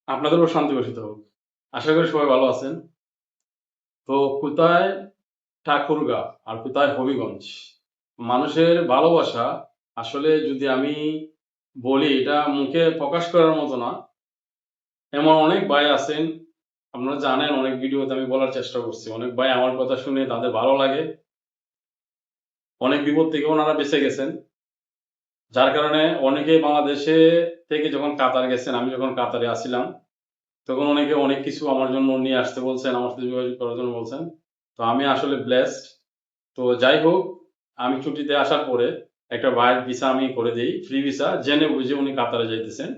আপনাদেরও শান্তি বর্ষিত হোক। আশা করি সবাই ভালো আছেন। তো কোথায় ঠাকুরগাঁ আর কোথায় হবিগঞ্জ? মানুষের ভালোবাসা আসলে যদি আমি বলি এটা মুখে প্রকাশ করার মতো না। এমন অনেক ভাই আছেন, আপনারা জানেন অনেক ভিডিওতে আমি বলার চেষ্টা করছি। অনেক ভাই আমার কথা শুনে তাদের ভালো লাগে। অনেক বিপদ থেকে ওনারা বেঁচে গেছেন। যার কারণে অনেকে বাংলাদেশে থেকে যখন কাতার গেছেন, আমি যখন কাতারে আছিলাম তখন অনেকে অনেক কিছু আমার জন্য নিয়ে আসতে বলছেন, আমার সাথে যোগাযোগ করার জন্য বলছেন। তো আমি আসলে ব্লেসড। তো যাই হোক, আমি ছুটিতে আসার পরে একটা ভাইয়ের ভিসা আমি করে দেই, ফ্রি ভিসা। জেনে বুঝে উনি কাতারে যাইতেছেন।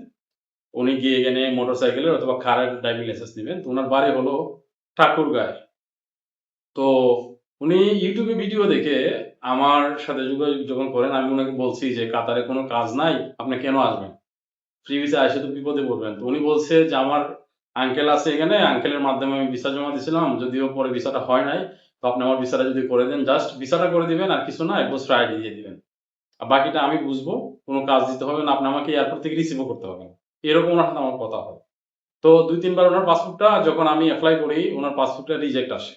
উনি গিয়ে এখানে মোটরসাইকেলের অথবা কারের ড্রাইভিং লাইসেন্স নিবেন। তো উনার বাড়ি হলো ঠাকুরগাঁয়। তো উনি ইউটিউবে ভিডিও দেখে আমার সাথে যোগাযোগ যখন করেন, আমি উনাকে বলছি যে কাতারে কোনো কাজ নাই, আপনি কেন আসবেন? ফ্রি ভিসা আসে তো বিপদে পড়বেন। তো উনি বলছে যে আমার আঙ্কেল আছে এখানে, আঙ্কেলের মাধ্যমে আমি ভিসা জমা দিছিলাম, যদিও পরে ভিসাটা হয় নাই। তো আপনি আমার ভিসাটা যদি করে দেন, জাস্ট ভিসাটা করে দিবেন আর কিছু না, এক বছর আইডি দিয়ে দিবেন। আর বাকিটা আমি বুঝবো, কোনো কাজ দিতে হবে না, আপনি আমাকে এয়ারপোর্ট থেকে রিসিভও করতে হবে না। এরকম ওনার সাথে আমার কথা হয়। তো ২-৩ বার ওনার পাসপোর্টটা যখন আমি এপ্লাই করি, ওনার পাসপোর্টটা রিজেক্ট আসে।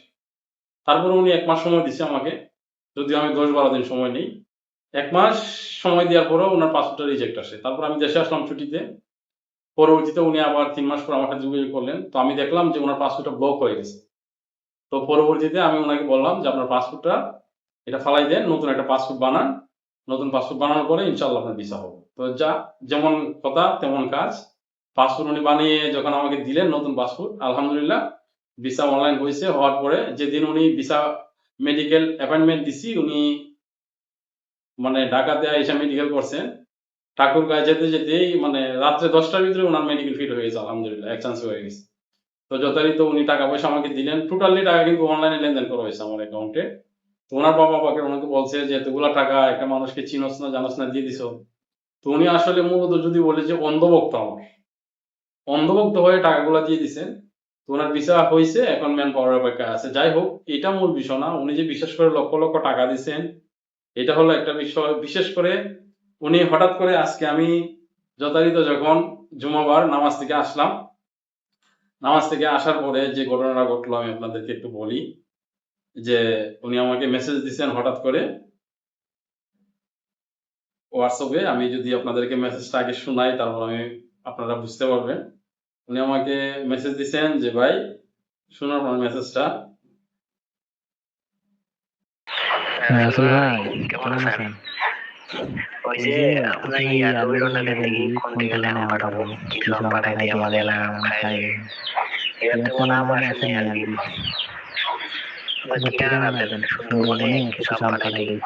তারপরে উনি ১ মাস সময় দিছে আমাকে, যদিও আমি ১০-১২ দিন সময় নেই। ১ মাস সময় দেওয়ার পরেও উনার পাসপোর্টটা রিজেক্ট আসে। তারপর আমি দেশে আসলাম ছুটিতে। পরবর্তীতে উনি আবার ৩ মাস পর আমার সাথে যোগাযোগ করলেন। তো আমি দেখলাম যে উনার পাসপোর্টটা ব্লক হয়ে গেছে। তো পরবর্তীতে আমি উনাকে বললাম যে, "আপনার পাসপোর্টটা এটা ফালাই দেন, নতুন একটা পাসপোর্ট বানান। নতুন পাসপোর্ট বানানোর পরে ইনশাআল্লাহ আপনার ভিসা হবে।" তো যেমন কথা তেমন কাজ। পাসপোর্ট উনি বানিয়ে যখন আমাকে দিলেন নতুন পাসপোর্ট, আলহামদুলিল্লাহ ভিসা অনলাইন হইছে। হওয়ার পরে যেদিন উনি ভিসা মেডিকেল অ্যাপয়েন্টমেন্ট দিছি, উনি মানে ঢাকাতে আইসা মেডিকেল করছেন। ঠাকুরগাঁও যেতেই মানে রাত্রে ১০টার ভিতরে উনার মেডিকেল ফিট হয়ে গেছে আলহামদুলিল্লাহ। এক চান্সে হয়ে গেছে। তো যথারীতি উনি টাকা-পয়সা আমাকে দিলেন। টোটালি টাকা কিন্তু অনলাইনে লেনদেন করা হইছে আমার অ্যাকাউন্টে। তো উনার বাবা-মাকে উনাকে বলছে যে, "এতগুলা টাকা একটা মানুষকে চিনোস না, জানোস না দিয়ে দিছো।" তো উনি আসলে মূলত যদি বলি যে অন্ধভক্ত আমার। অন্ধভক্ত হয়ে টাকাগুলা দিয়ে দিছেন। তো উনার ভিসা হইছে, এখন ম্যান পাওয়ার এর অপেক্ষায় আছে। যাই হোক, এটা মূল বিষয় না। উনি যে বিশেষ করে লক্ষ-লক্ষ টাকা দিছেন, এটা হলো একটা বিষয়। বিশেষ করে উনি হঠাৎ করে আজকে আমি যথারীতি যখন জুমাবার নামাজ থেকে আসলাম, নামাজ থেকে আসার পরে যে ঘটনাটা ঘটলো আমি আপনাদেরকে একটু বলি। যে উনি আমাকে মেসেজ দিছেন হঠাৎ করে WhatsApp এ। আমি যদি আপনাদেরকে মেসেজটা আগে শুনাই, তারপর আপনারা বুঝতে পারবেন। উনি আমাকে মেসেজ দিছেন যে, "ভাই, শুনুন আপনার মেসেজটা।" হ্যাঁ, আসল ভাই কেমন আছেন? ওই যে আপনার রবির নাকি কোন থেকে আম পাঠাবো, কিছু আম পাঠাই দিয়ে আমাদের এলাকার আম খাই। এবার তেমন আম আসেনি আর কি। ঠিকানা না দেন, সুন্দরবনে কিছু আম পাঠাই দিই।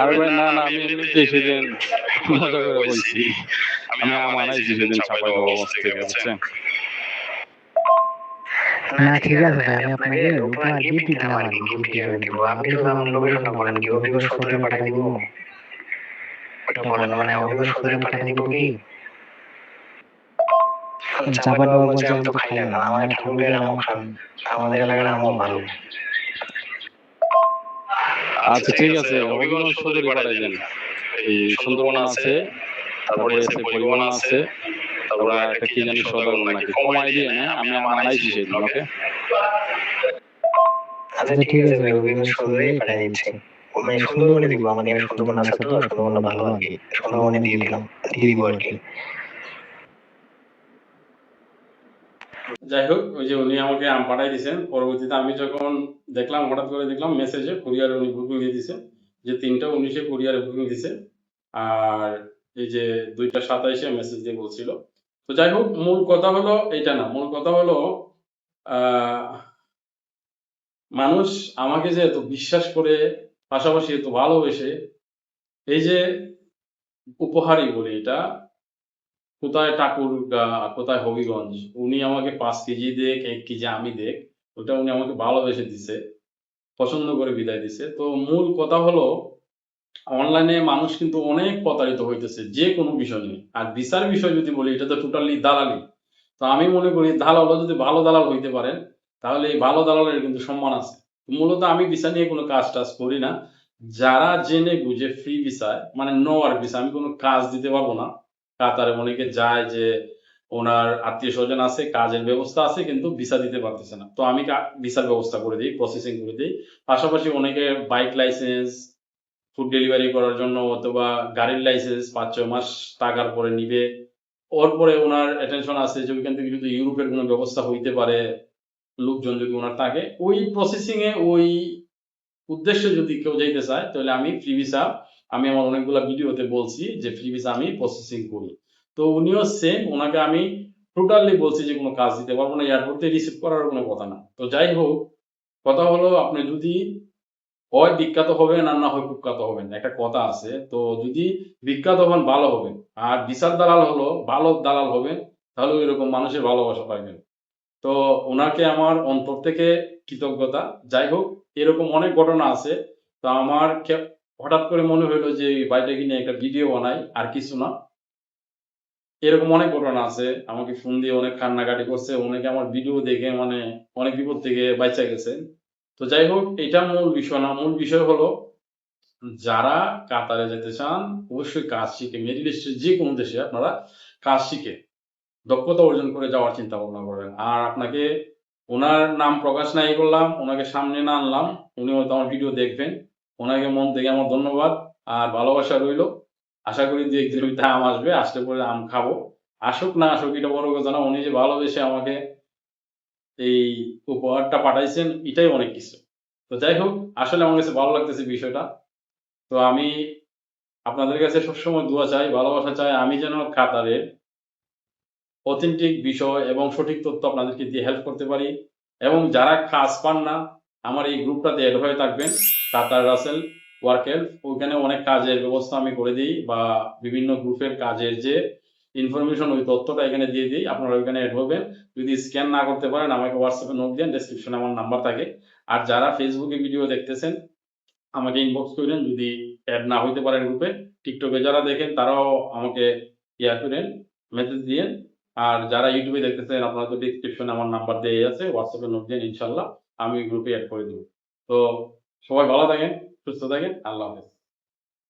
আরে ভাই, না, না, আমি এমনিতেই সেদিন মজা করে বলছি। আমি আম আনাইছি সেদিন চাঁপাইনবাবগঞ্জ থেকে, বুঝছেন? না ঠিক আছে ভাই, আমি আপনাকে উপহার গিফট দিলাম আর কি, গিফট হিসেবে দিব। আপনি শুধু আমার লোকেশনটা বলেন, কি হবিগঞ্জ সদরে পাঠাই দিব? ওটা বলেন, মানে হবিগঞ্জ সদরে পাঠাই দিব কি? চাঁপাইনবাবগঞ্জে আম তো খাইলেন না, আমার ঠাকুরের আমও খান, আমাদের এলাকার আমও ভালো। আচ্ছা ঠিক আছে, হবিগঞ্জ সদরে পাঠাই দেন। এই সুন্দরবন আছে, তারপরে এসে পরিবহন আছে, তারপরে একটা কি জানি সদাগর নাকি, কমাই দিয়ে না, আমি আম আনাইছি সেদিন, ওকে? আচ্ছা ঠিক আছে ভাই, হবিগঞ্জ সদরেই পাঠিয়ে দিচ্ছি। মানে সুন্দরবনে দিব, আমাদের সুন্দরবন আছে তো, সুন্দরবনটা ভালো আর কি, সুন্দরবনে দিয়ে দিলাম, দিয়ে দিব আর কি। যাই হোক, ওই যে উনি আমাকে আম পাঠাই দিছেন। পরবর্তীতে আমি যখন দেখলাম, হঠাৎ করে দেখলাম মেসেজে কুরিয়ারে উনি বুকিং দিয়ে দিছে যে ৩টা ১৯-এ কুরিয়ারে বুকিং দিছে। আর এই যে ২টা ২৭-এ মেসেজ দিয়ে বলছিল। তো যাই হোক, মূল কথা হলো এইটা না। মূল কথা হলো আ মানুষ আমাকে যে এত বিশ্বাস করে, পাশাপাশি এত ভালোবেসে, এই যে উপহারই বলি এটা, কোথায় ঠাকুরগাঁ, কোথায় হবিগঞ্জ, উনি আমাকে ৫ কেজি দেক, ১ কেজি আমি দেক, ওটা উনি আমাকে ভালোবেসে দিছে। পছন্দ করে বিদায় দিছে। তো মূল কথা হলো অনলাইনে মানুষ কিন্তু অনেক প্রতারিত হইতেছে যেকোনো বিষয় নিয়ে। আর ভিসার বিষয় যদি বলি, এটা তো টোটালি দালালি। তো আমি মনে করি দালালও যদি ভালো দালাল হইতে পারেন, তাহলে এই ভালো দালালের কিন্তু সম্মান আছে। মূলত আমি ভিসা নিয়ে কোনো কাজ-টাজ করি না। যারা জেনে বুঝে ফ্রি ভিসায়, মানে নো ওয়ার্ক ভিসা, আমি কোনো কাজ দিতে পারবো না। কাতারে অনেকে যায় যে ওনার আত্মীয়-স্বজন আছে, কাজের ব্যবস্থা আছে কিন্তু ভিসা দিতে পারতেছে না। তো আমি ভিসার ব্যবস্থা করে দেই, প্রসেসিং করে দেই। পাশাপাশি অনেকে বাইক লাইসেন্স, ফুড ডেলিভারি করার জন্য অথবা গাড়ির লাইসেন্স ৫-৬ মাস টাকার পরে নিবে। ওর পরে ওনার অ্যাটেনশন আছে যে ওইখান থেকে যদি ইউরোপের কোনো ব্যবস্থা হইতে পারে, লোকজন যদি ওনার থাকে, ওই প্রসেসিং এ ওই উদ্দেশ্যে যদি কেউ যাইতে চায় তাহলে আমি ফ্রি ভিসা আমি আমার অনেকগুলা ভিডিওতে বলছি যে ফ্রি ভিসা আমি প্রসেসিং করি। তো উনিও সেম, ওনাকে আমি টোটালি বলছি যে কোনো কাজ দিতে পারবো না, এয়ারপোর্ট থেকে রিসিভ করার কোনো কথা না। তো যাই হোক, কথা হলো আপনি যদি হয় বিখ্যাত হবেন আর না হয় কুখ্যাত হবেন। একটা কথা আছে। তো যদি বিখ্যাত হন ভালো হবেন। আর ভিসার দালাল হলো ভালো দালাল হবেন, তাহলে ওইরকম মানুষের ভালোবাসা পাইবেন। তো উনাকে আমার অন্তর থেকে কৃতজ্ঞতা। যাই হোক, এরকম অনেক ঘটনা আছে। তো আমার হঠাৎ করে মনে হইলো যে এই ভাইটাকে নিয়ে একটা ভিডিও বানাই, আর কিছু না। এরকম অনেক ঘটনা আছে। আমাকে ফোন দিয়ে অনেক কান্নাকাটি করছে। অনেকে আমার ভিডিও দেখে মানে অনেক বিপদ থেকে বাইচা গেছে। তো যাই হোক, এটা মূল বিষয় না। মূল বিষয় হলো যারা কাতারে যেতে চান অবশ্যই কাজ শিখে, মিডল ইস্টের যেকোনো দেশে আপনারা কাজ শিখে দক্ষতা অর্জন করে যাওয়ার চিন্তা ভাবনা করবেন। আর আপনাকে উনার নাম প্রকাশ নাই করলাম, উনাকে সামনে না আনলাম। উনি হয়তো আমার ভিডিও দেখবেন। উনাকে মন থেকে আমার ধন্যবাদ আর ভালোবাসা রইলো। আশা করি ২-১ দিনের ভিতরে আম আসবে। আসলে পরে আম খাবো। আসুক না আসুক এটা বড় কথা না। উনি যে ভালোবেসে আমাকে এই উপহারটা পাঠাইছেন এটাই অনেক কিছু। তো যাই হোক, আসলে আমার কাছে ভালো লাগতেছে বিষয়টা। তো আমি আপনাদের কাছে সবসময় দোয়া চাই, ভালোবাসা চাই। আমি যেন কাতারের অথেন্টিক বিষয় এবং সঠিক তথ্য আপনাদেরকে দিয়ে হেল্প করতে পারি। এবং যারা কাজ পান না, আমার এই গ্রুপটাতে এড হয়ে থাকবেন। কাতার রাসেল ওয়ার্ক হেল্প। ওইখানে অনেক কাজের ব্যবস্থা আমি করে দিই বা বিভিন্ন গ্রুপের কাজের যে ইনফরমেশন ওই তথ্যটা এখানে দিয়ে দিই। আপনারা ওইখানে এড হবেন। যদি স্ক্যান না করতে পারেন আমাকে হোয়াটসঅ্যাপে নোট দেন, ডেসক্রিপশনে আমার নাম্বার থাকে। আর যারা ফেসবুকে ভিডিও দেখতেছেন আমাকে ইনবক্স কইরেন যদি এড না হইতে পারেন গ্রুপে। টিকটকে যারা দেখেন তারাও আমাকে কইরেন, মেসেজ দিয়েন। আর যারা ইউটিউবে দেখতেছেন আপনারা তো ডেসক্রিপশনে আমার নাম্বার দেয়াই আছে। হোয়াটসঅ্যাপে নোট দেন ইনশাআল্লাহ। আমি গ্রুপে এড করে দিব। তো সবাই ভালো থাকেন, সুস্থ থাকেন। আল্লাহ হাফেজ।